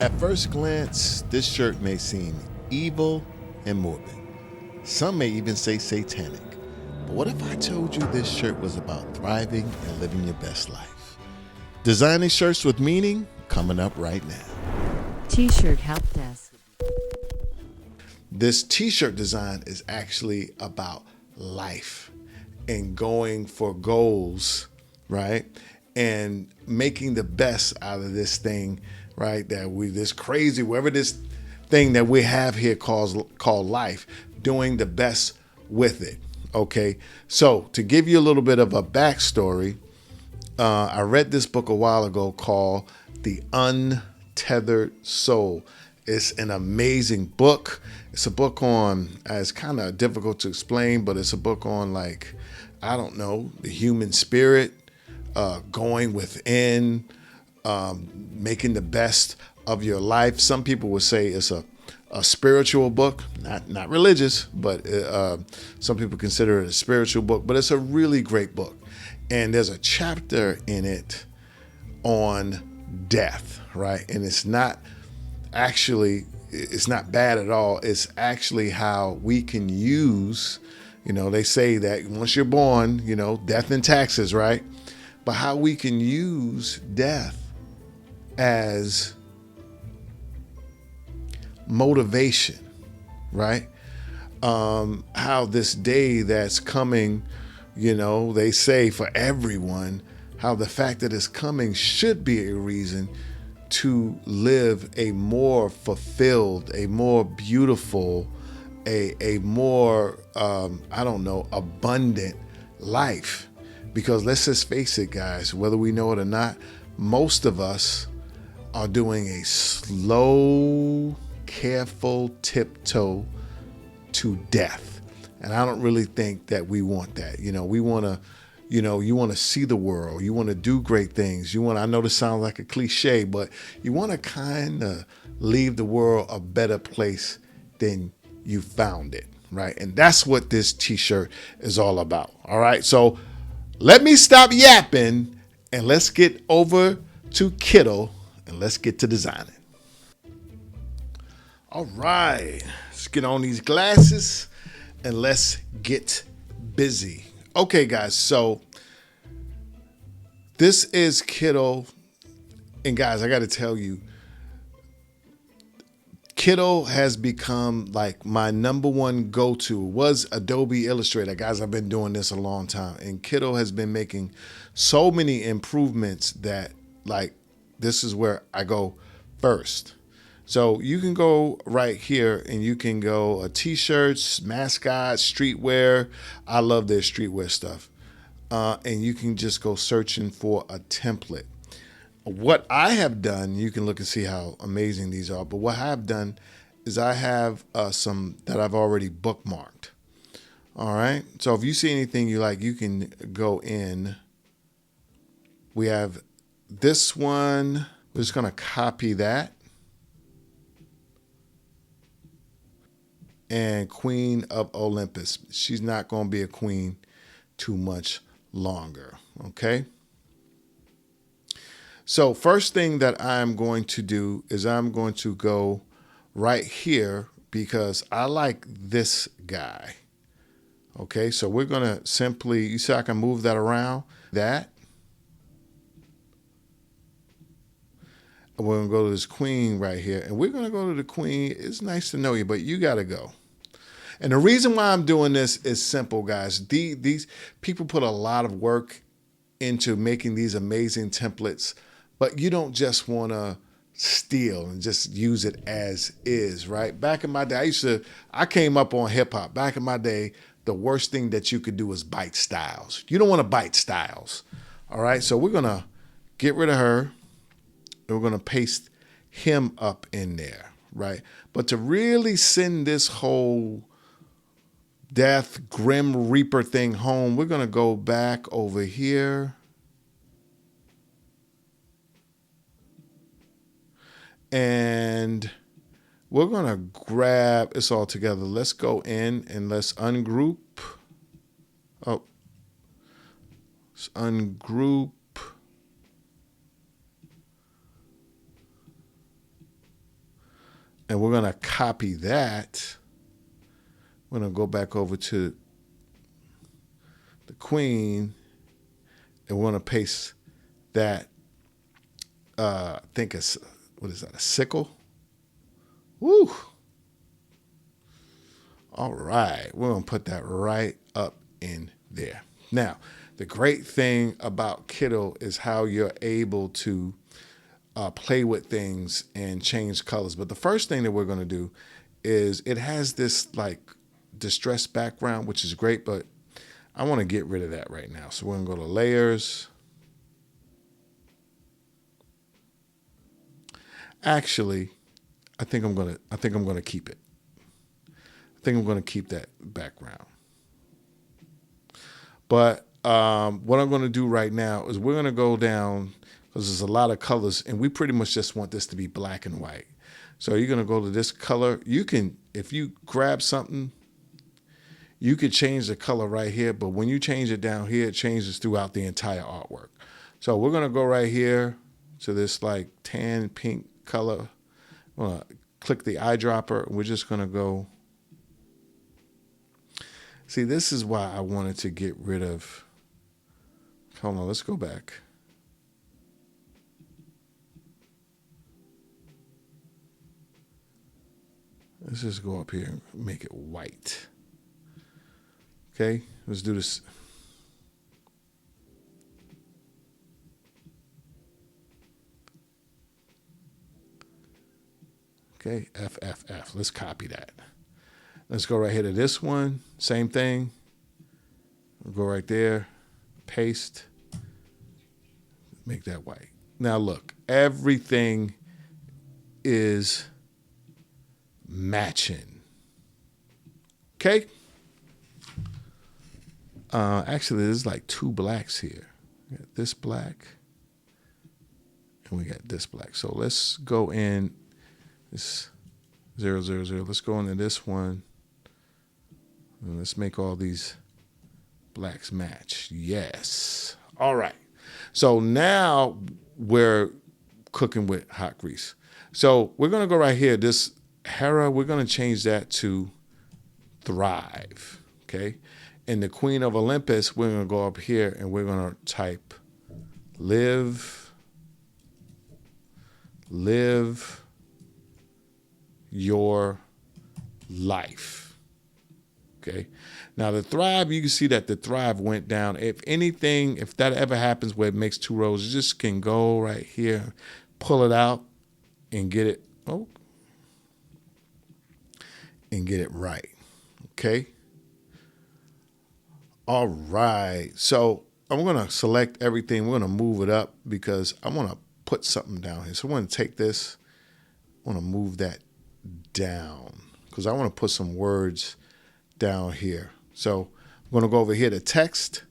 At first glance, this shirt may seem evil and morbid. Some may even say satanic. But what if I told you this shirt was about thriving and living your best life? Designing shirts with meaning, coming up right now. T-shirt help desk. This t-shirt design is actually about life and going for goals, right? And making the best out of this thing, right? This crazy, whatever this thing that we have here called life, doing the best with it. Okay. So to give you a little bit of a backstory, I read this book a while ago called The Untethered Soul. It's an amazing book. It's a book on, it's kind of difficult to explain, but it's a book on, like, I don't know, the human spirit, going within, making the best of your life. Some people would say it's a spiritual book, not religious, but some people consider it a spiritual book, but it's a really great book. And there's a chapter in it on death, right? And it's not bad at all. It's actually how we can use, they say that once you're born, death and taxes, right? But how we can use death as motivation, right? How this day that's coming, they say for everyone, how the fact that it's coming should be a reason to live a more fulfilled, a more beautiful, a more, abundant life. Because let's just face it, guys, whether we know it or not, most of us are doing a slow, careful tiptoe to death. And I don't really think that we want that. We want to, you want to see the world. You want to do great things. I know this sounds like a cliche, but you want to kind of leave the world a better place than you found it, right? And that's what this t-shirt is all about. All right. So let me stop yapping and let's get over to Kittl and let's get to designing. All right, let's get on these glasses and let's get busy. Okay, guys, so this is Kittl. And guys, I got to tell you, Kittl has become like my number one go-to. Was Adobe Illustrator. Guys, I've been doing this a long time. And Kittl has been making so many improvements that, like, this is where I go first. So you can go right here and you can go t-shirts, mascots, streetwear. I love their streetwear stuff. And you can just go searching for a template. What I have done, you can look and see how amazing these are, but what I have done is I have some that I've already bookmarked. All right. So if you see anything you like, you can go in. We have this one. We're just going to copy that. And Queen of Olympus. She's not going to be a queen too much longer. Okay. So first thing that I'm going to do is I'm going to go right here because I like this guy. Okay, so we're going to simply, you see I can move that around, that. And we're going to go to this queen right here. And we're going to go to the queen. It's nice to know you, but you got to go. And the reason why I'm doing this is simple, guys. These people put a lot of work into making these amazing templates, but you don't just want to steal and just use it as is, right? Back in my day, I came up on hip hop. Back in my day, the worst thing that you could do is bite styles. You don't want to bite styles. All right. So we're going to get rid of her. And we're going to paste him up in there, right? But to really send this whole Death Grim Reaper thing home, we're going to go back over here. And we're going to grab this all together. Let's go in and let's ungroup. Oh, let's ungroup. And we're going to copy that. We're going to go back over to the queen, and we're going to paste that. I think it's, what is that, a sickle? Woo! All right, we're going to put that right up in there. Now, the great thing about Kittl is how you're able to play with things and change colors. But the first thing that we're going to do is it has this like distressed background, which is great, but I want to get rid of that right now. So we're going to go to layers. Actually, I think I'm going to keep it. I think I'm going to keep that background. But what I'm going to do right now is we're going to go down, because there's a lot of colors, and we pretty much just want this to be black and white. So you're going to go to this color. You can, if you grab something, you could change the color right here, but when you change it down here, it changes throughout the entire artwork. So we're going to go right here to this like tan pink color. I'm going to click the eyedropper, and we're just going to go. See, this is why I wanted to get rid of. Hold on, let's go back. Let's just go up here and make it white. Okay, let's do this. Okay, FFF. Let's copy that. Let's go right here to this one. Same thing. We'll go right there. Paste. Make that white. Now look, everything is matching. Okay? Actually, there's like two blacks here. We got this black, and we got this black. So let's go in this 000. Let's go into this one. And let's make all these blacks match. Yes. All right. So now we're cooking with hot grease. So we're going to go right here. This Hera, we're going to change that to Thrive. Okay. And the Queen of Olympus, we're going to go up here and we're going to type live your life. Okay. Now the Thrive, you can see that the Thrive went down. If anything, if that ever happens where it makes two rows, you just can go right here, pull it out, and get it. Oh, and get it right. Okay. All right. So I'm going to select everything. We're going to move it up because I want to put something down here. So I'm going to take this. I want to move that down because I want to put some words down here. So I'm going to go over here to text,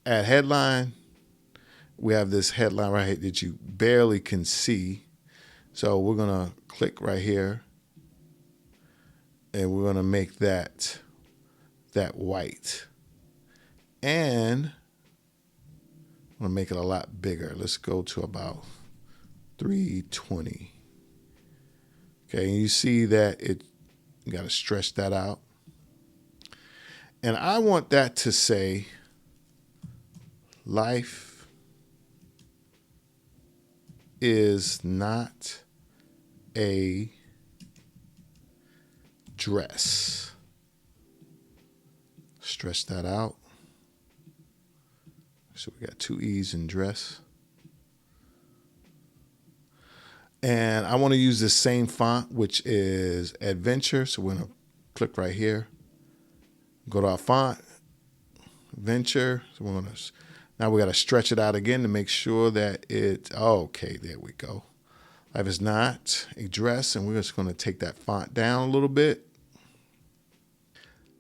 add headline. We have this headline right here that you barely can see. So we're going to click right here and we're going to make that white. And I'm going to make it a lot bigger. Let's go to about 320. Okay, and you see that you got to stretch that out. And I want that to say life is not a dress. Stretch that out. So we got two E's in dress. And I want to use the same font, which is Adventure. So we're going to click right here. Go to our font, Adventure. So we're going to, now we got to stretch it out again to make sure that okay, there we go. Life is not a dress. And we're just going to take that font down a little bit.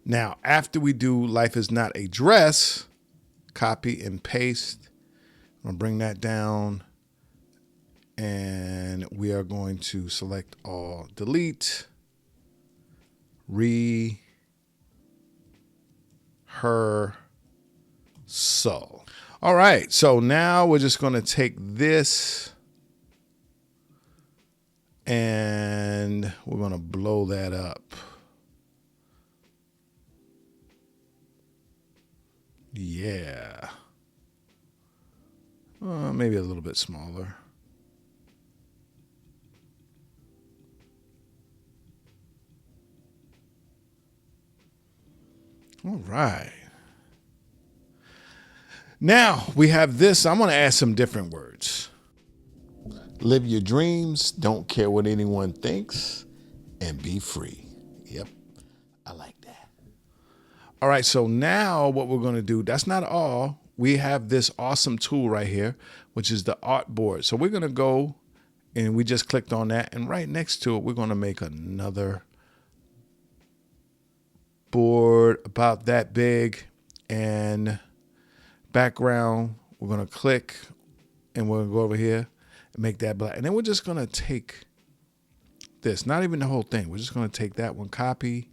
Now, after we do life is not a dress, copy and paste. I'm going to bring that down. And we are going to select all, delete, rehearsal. All right, so now we're just going to take this and to blow that up. Yeah. Maybe a little bit smaller. All right. Now we have this. I'm going to add some different words. Live your dreams. Don't care what anyone thinks. And be free. Yep. I like that. All right. So now what we're going to do, that's not all. We have this awesome tool right here, which is the art board. So we're going to go and we just clicked on that. And right next to it, we're going to make another board about that big. And background, we're going to click and we're going to go over here and make that black. And then we're just going to take this, not even the whole thing. We're just going to take that one, copy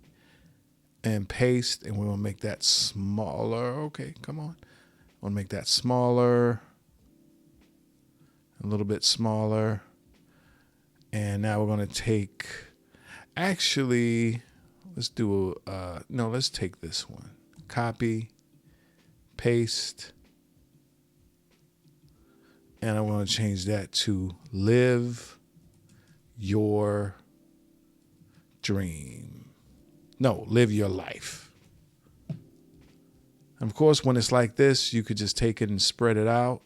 and paste, and we're going to make that smaller. Okay, come on. I want to make that smaller, a little bit smaller. And now we're going to take, actually, let's do, no, let's take this one. Copy, paste. And I'm going to change that to live your dream. No, live your life. And of course, when it's like this, you could just take it and spread it out.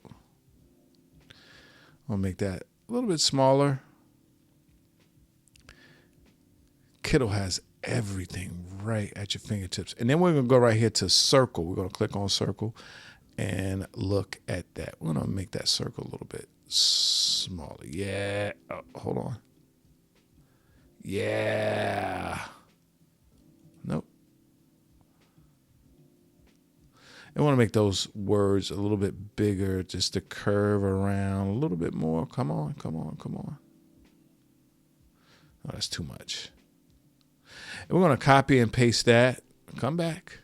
I'll make that a little bit smaller. Kittl has everything right at your fingertips. And then we're going to go right here to circle. We're going to click on circle and look at that. We're going to make that circle a little bit smaller. Yeah. Oh, hold on. Yeah. Nope. I want to make those words a little bit bigger, just to curve around a little bit more. Come on, come on, come on. Oh, that's too much. And we're going to copy and paste that. Come back.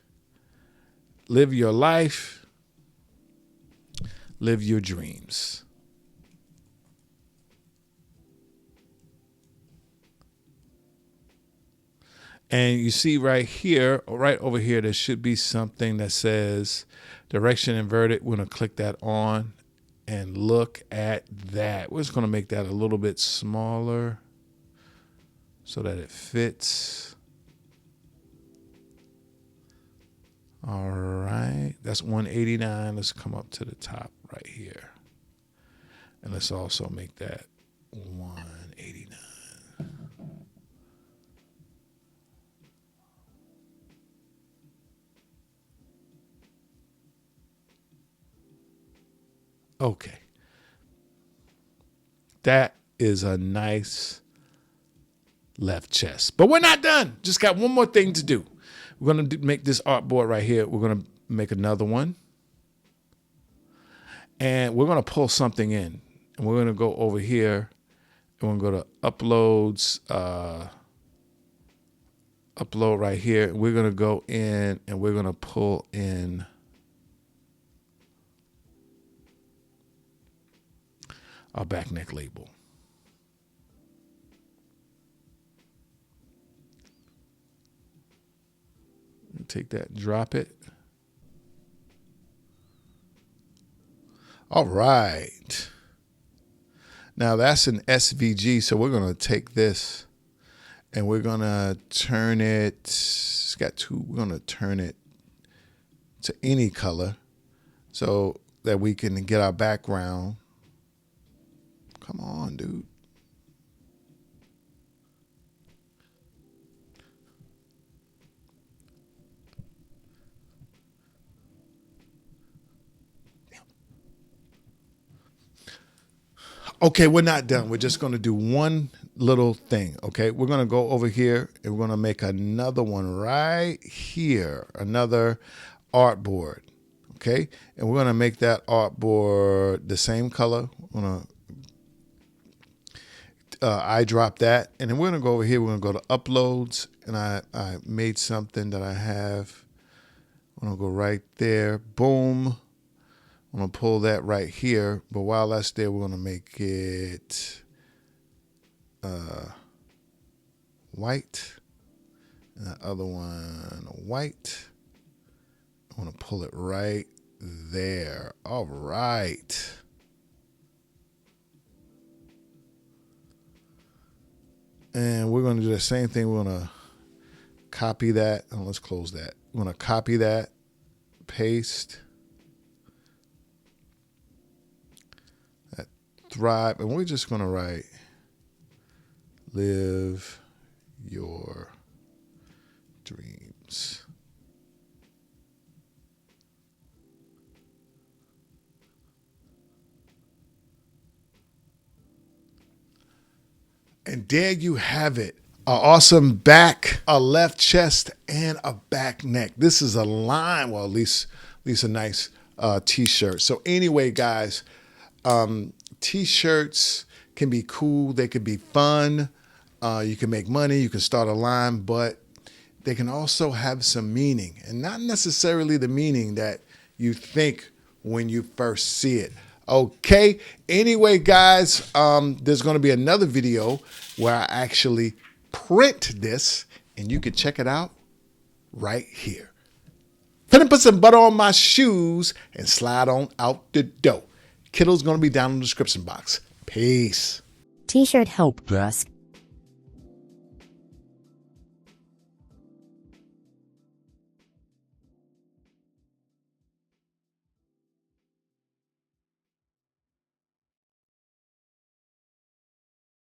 Live your life. Live your dreams. And you see right here, right over here, there should be something that says direction inverted. We're going to click that on and look at that. We're just going to make that a little bit smaller so that it fits. All right. That's 189. Let's come up to the top right here. And let's also make that 189. Okay. That is a nice left chest. But we're not done. Just got one more thing to do. We're going to make this artboard right here. We're going to make another one. And we're going to pull something in. And we're going to go over here. And we're going to go to uploads. Upload right here. And we're going to go in and we're going to pull in our back neck label. Take that, drop it. All right. Now that's an SVG, so we're going to take this and we're going to turn it, it's got two, we're going to turn it to any color so that we can get our background. Come on, dude. Okay, we're not done. We're just going to do one little thing, okay? We're going to go over here and we're going to make another one right here, another artboard, okay? And we're going to make that artboard the same color. We're going to eyedrop that, and then we're going to go over here. We're going to go to uploads, and I made something that I have. I'm going to go right there. Boom. I'm going to pull that right here, but while that's there, we're going to make it white, and the other one white. I want to pull it right there. All right. And we're going to do the same thing. We're going to copy that. Oh, let's close that. We're going to copy that, paste, that thrive. And we're just going to write, live your dreams. And there you have it. An awesome back, a left chest, and a back neck. This is a line, well, at least a nice t-shirt. So anyway, guys, t-shirts can be cool. They could be fun. You can make money. You can start a line, but they can also have some meaning, and not necessarily the meaning that you think when you first see it. Okay. Anyway, guys, there's going to be another video where I actually print this, and you can check it out right here. Finna put some butter on my shoes and slide on out the door. Kittle's going to be down in the description box. Peace. T-shirt help desk.